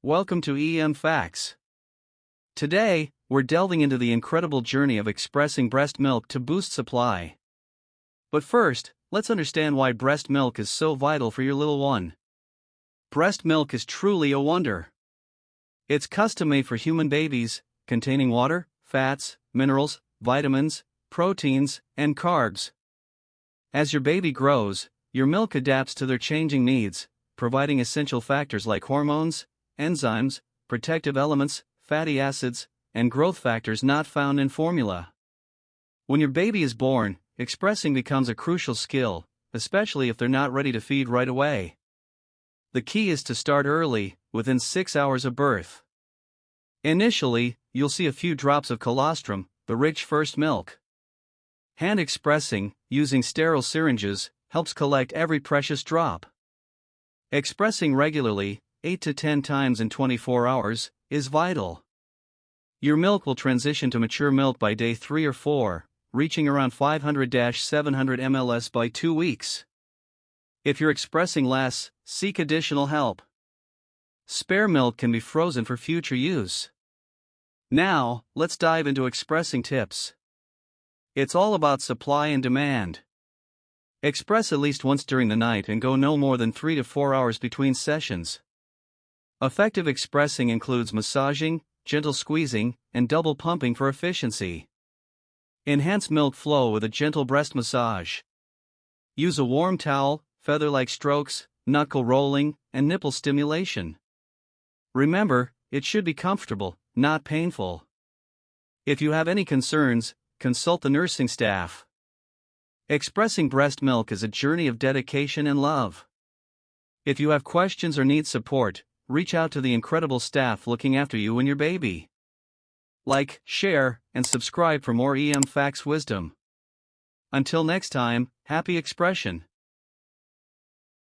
Welcome to EM Facts. Today, we're delving into the incredible journey of expressing breast milk to boost supply. But first, let's understand why breast milk is so vital for your little one. Breast milk is truly a wonder. It's custom made for human babies, containing water, fats, minerals, vitamins, proteins, and carbs. As your baby grows, your milk adapts to their changing needs, providing essential factors like hormones, enzymes, protective elements, fatty acids, and growth factors not found in formula. When your baby is born, expressing becomes a crucial skill, especially if they're not ready to feed right away. The key is to start early, within 6 hours of birth. Initially, you'll see a few drops of colostrum, the rich first milk. Hand expressing, using sterile syringes, helps collect every precious drop. Expressing regularly, 8 to 10 times in 24 hours, is vital. Your milk will transition to mature milk by day 3 or 4, reaching around 500-700 ml by 2 weeks. If you're expressing less, seek additional help. Spare milk can be frozen for future use. Now, let's dive into expressing tips. It's all about supply and demand. Express at least once during the night and go no more than 3 to 4 hours between sessions. Effective expressing includes massaging, gentle squeezing, and double pumping for efficiency. Enhance milk flow with a gentle breast massage. Use a warm towel, feather-like strokes, knuckle rolling, and nipple stimulation. Remember, it should be comfortable, not painful. If you have any concerns, consult the nursing staff. Expressing breast milk is a journey of dedication and love. If you have questions or need support, reach out to the incredible staff looking after you and your baby. Like, share, and subscribe for more EM Facts wisdom. Until next time, happy expression.